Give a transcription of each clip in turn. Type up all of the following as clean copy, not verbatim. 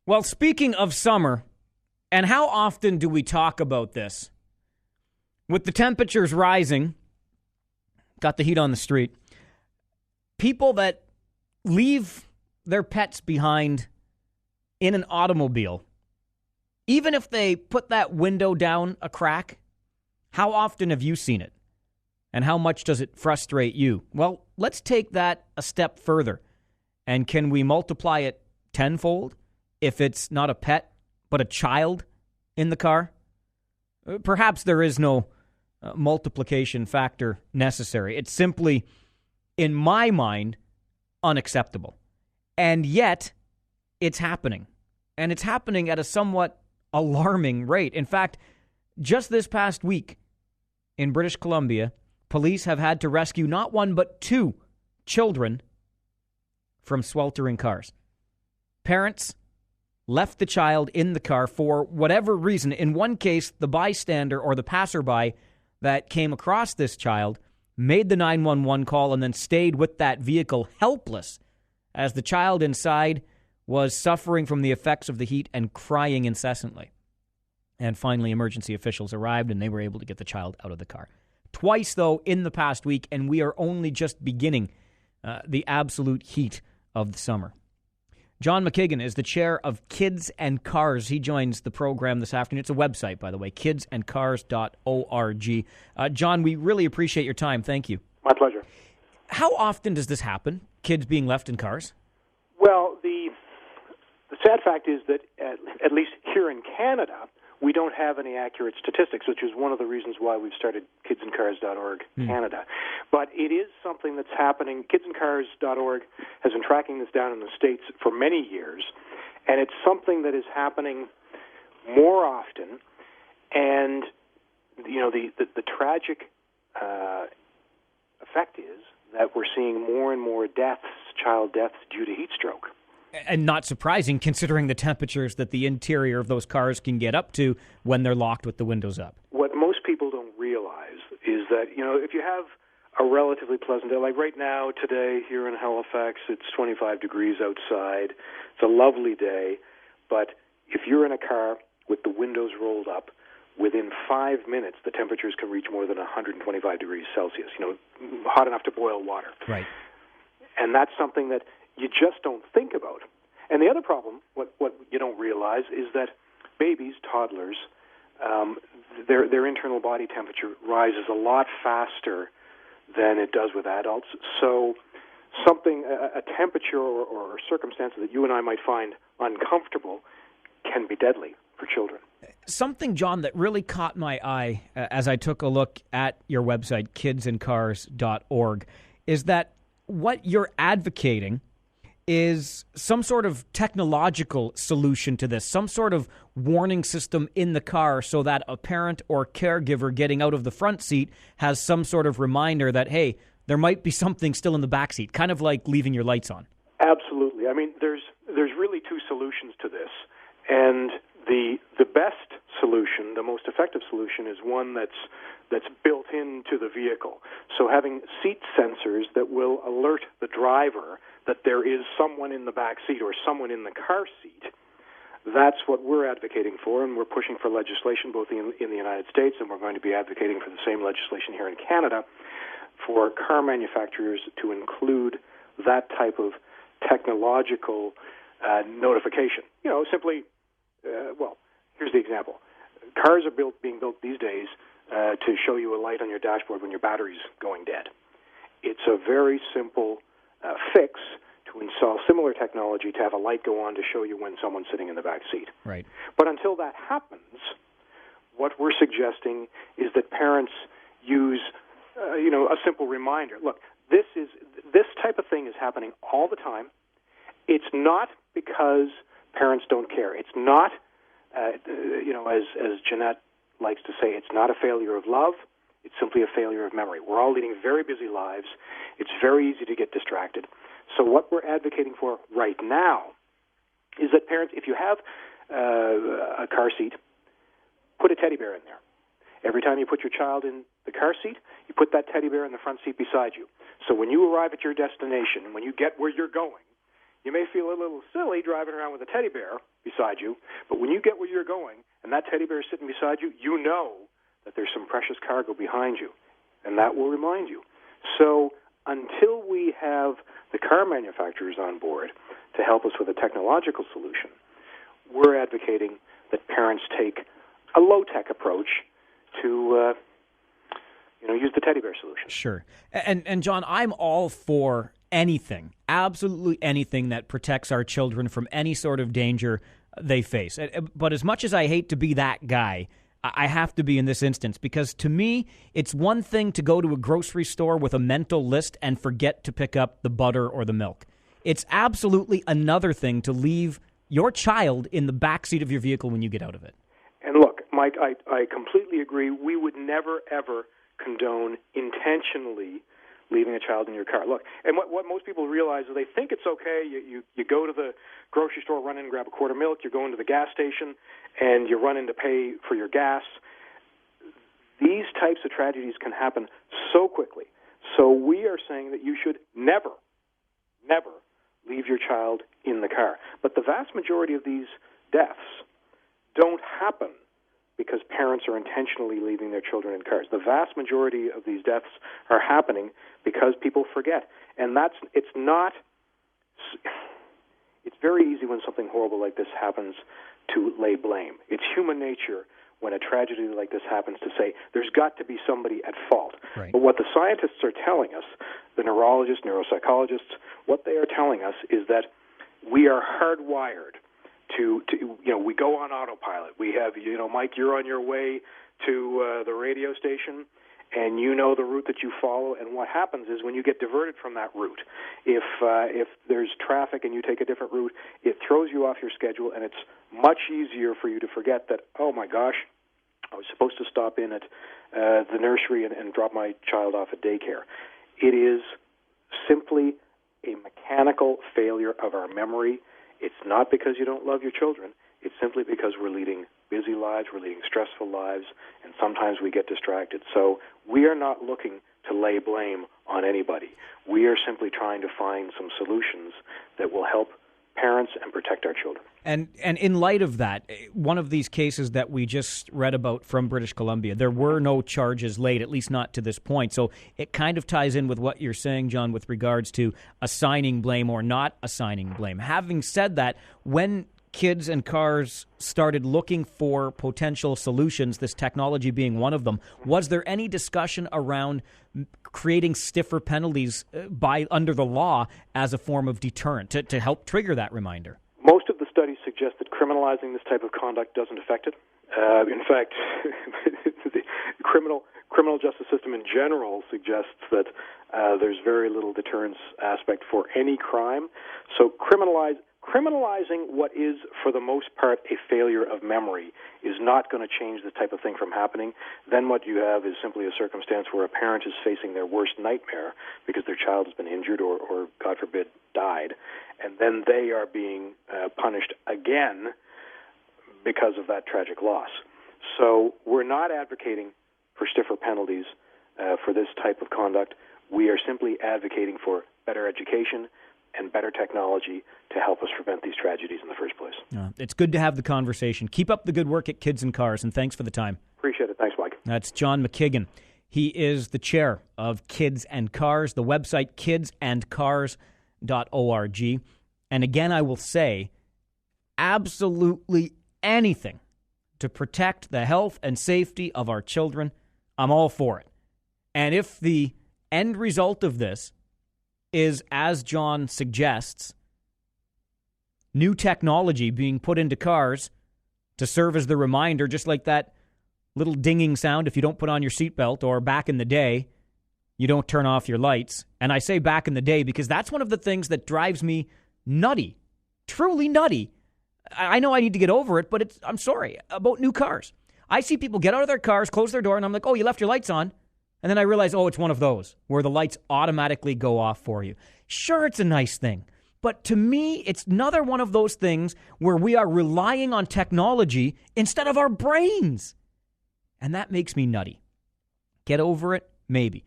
Well, speaking of summer, and how often do we talk about this? With the temperatures rising, got the heat on the street, people that leave their pets behind in an automobile, even if they put that window down a crack, how often have you seen it? And how much does it frustrate you? Well, let's take that a step further. And can we multiply it tenfold if it's not a pet, but a child in the car? Perhaps there is no multiplication factor necessary. It's simply, in my mind, unacceptable. And yet, it's happening. And it's happening at a somewhat alarming rate. In fact, just this past week in British Columbia, police have had to rescue not one but two children from sweltering cars. Parents left the child in the car for whatever reason. In one case, the bystander or the passerby that came across this child made the 911 call and then stayed with that vehicle helpless as the child inside was suffering from the effects of the heat and crying incessantly. And finally, emergency officials arrived and they were able to get the child out of the car. Twice, though, in the past week, and we are only just beginning the absolute heat of the summer. John McKiggan is the chair of Kids and Cars. He joins the program this afternoon. It's a website, by the way, kidsandcars.org. John, we really appreciate your time. Thank you. My pleasure. How often does this happen, kids being left in cars? Well, the sad fact is that, at least here in Canada, we don't have any accurate statistics, which is one of the reasons why we've started kidsandcars.org Canada. But it is something that's happening. Kidsandcars.org has been tracking this down in the States for many years, and it's something that is happening more often. And, you know, the tragic effect is that we're seeing more and more deaths, child deaths, due to heat stroke. And not surprising, considering the temperatures that the interior of those cars can get up to when they're locked with the windows up. What most people don't realize is that, you know, if you have a relatively pleasant day, like right now, today, here in Halifax, it's 25 degrees outside. It's a lovely day. But if you're in a car with the windows rolled up, within 5 minutes, the temperatures can reach more than 125 degrees Celsius, you know, hot enough to boil water. Right. And that's something that you just don't think about. And the other problem, what you don't realize, is that babies, toddlers, their internal body temperature rises a lot faster than it does with adults. So something, a temperature or circumstances that you and I might find uncomfortable can be deadly for children. Something, John, that really caught my eye as I took a look at your website, kidsandcars.org, is that what you're advocating is some sort of technological solution to this, some sort of warning system in the car so that a parent or caregiver getting out of the front seat has some sort of reminder that, hey, there might be something still in the back seat, kind of like leaving your lights on. Absolutely. I mean, there's really two solutions to this. And the best solution, the most effective solution, is one that's built into the vehicle. So having seat sensors that will alert the driver that there is someone in the back seat or someone in the car seat, that's what we're advocating for, and we're pushing for legislation both in the United States, and we're going to be advocating for the same legislation here in Canada for car manufacturers to include that type of technological notification. You know, simply, well, here's the example. Cars are being built these days to show you a light on your dashboard when your battery's going dead. It's a very simple fix to install similar technology to have a light go on to show you when someone's sitting in the back seat. Right. But until that happens, what we're suggesting is that parents use, a simple reminder. Look, this type of thing is happening all the time. It's not because parents don't care. It's not, as Jeanette likes to say, it's not a failure of love. It's simply a failure of memory. We're all leading very busy lives. It's very easy to get distracted. So what we're advocating for right now is that parents, if you have a car seat, put a teddy bear in there. Every time you put your child in the car seat, you put that teddy bear in the front seat beside you. So when you arrive at your destination, when you get where you're going, You may feel a little silly driving around with a teddy bear beside you, but when you get where you're going and that teddy bear is sitting beside you, you know that there's some precious cargo behind you, and that will remind you. So until we have the car manufacturers on board to help us with a technological solution, we're advocating that parents take a low-tech approach to use the teddy bear solution. Sure. And John, I'm all for anything, absolutely anything that protects our children from any sort of danger they face. But as much as I hate to be that guy, I have to be in this instance, because to me, it's one thing to go to a grocery store with a mental list and forget to pick up the butter or the milk. It's absolutely another thing to leave your child in the backseat of your vehicle when you get out of it. And look, Mike, I completely agree. We would never, ever condone intentionally leaving a child in your car. Look, and what most people realize is they think it's okay. You go to the grocery store, run in and grab a quart of milk. You're going to the gas station, and you run in to pay for your gas. These types of tragedies can happen so quickly. So we are saying that you should never leave your child in the car. But the vast majority of these deaths don't happen because parents are intentionally leaving their children in cars. The vast majority of these deaths are happening because people forget. And it's very easy when something horrible like this happens to lay blame. It's human nature when a tragedy like this happens to say there's got to be somebody at fault. Right. But what the scientists are telling us, the neurologists, neuropsychologists, what they are telling us is that we are hardwired to we go on autopilot. We have, Mike, you're on your way to the radio station, and you know the route that you follow. And what happens is when you get diverted from that route, if there's traffic and you take a different route, it throws you off your schedule, and it's much easier for you to forget that, oh my gosh, I was supposed to stop in at the nursery and drop my child off at daycare. It is simply a mechanical failure of our memory. It's not because you don't love your children. It's simply because we're leading busy lives, we're leading stressful lives, and sometimes we get distracted. So we are not looking to lay blame on anybody. We are simply trying to find some solutions that will help parents and protect our children. And in light of that, one of these cases that we just read about from British Columbia, there were no charges laid, at least not to this point. So it kind of ties in with what you're saying, John, with regards to assigning blame or not assigning blame. Having said that, when kids and cars started looking for potential solutions, this technology being one of them, was there any discussion around creating stiffer penalties under the law as a form of deterrent to help trigger that reminder? Most of the studies suggest that criminalizing this type of conduct doesn't affect it. In fact, the criminal justice system in general suggests that there's very little deterrence aspect for any crime. So criminalizing what is, for the most part, a failure of memory is not going to change this type of thing from happening. Then what you have is simply a circumstance where a parent is facing their worst nightmare because their child has been injured or God forbid, died, and then they are being punished again because of that tragic loss. So we're not advocating for stiffer penalties for this type of conduct. We are simply advocating for better education and better technology to help us prevent these tragedies in the first place. It's good to have the conversation. Keep up the good work at Kids and Cars, and thanks for the time. Appreciate it. Thanks, Mike. That's John McKiggan. He is the chair of Kids and Cars, the website kidsandcars.org. And again, I will say, absolutely anything to protect the health and safety of our children, I'm all for it. And if the end result of this is, as John suggests, new technology being put into cars to serve as the reminder, just like that little dinging sound if you don't put on your seatbelt, or back in the day, you don't turn off your lights. And I say back in the day because that's one of the things that drives me nutty, truly nutty. I know I need to get over it, but I'm sorry, about new cars. I see people get out of their cars, close their door, and I'm like, oh, you left your lights on. And then I realize, oh, it's one of those where the lights automatically go off for you. Sure, it's a nice thing. But to me, it's another one of those things where we are relying on technology instead of our brains. And that makes me nutty. Get over it? Maybe.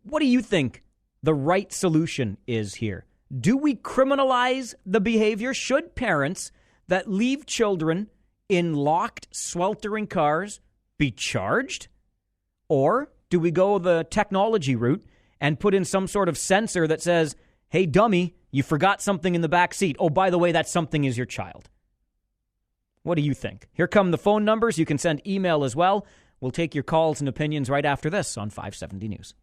What do you think the right solution is here? Do we criminalize the behavior? Should parents that leave children in locked, sweltering cars be charged? Or do we go the technology route and put in some sort of sensor that says, hey, dummy, you forgot something in the back seat. Oh, by the way, that something is your child. What do you think? Here come the phone numbers. You can send email as well. We'll take your calls and opinions right after this on 570 News.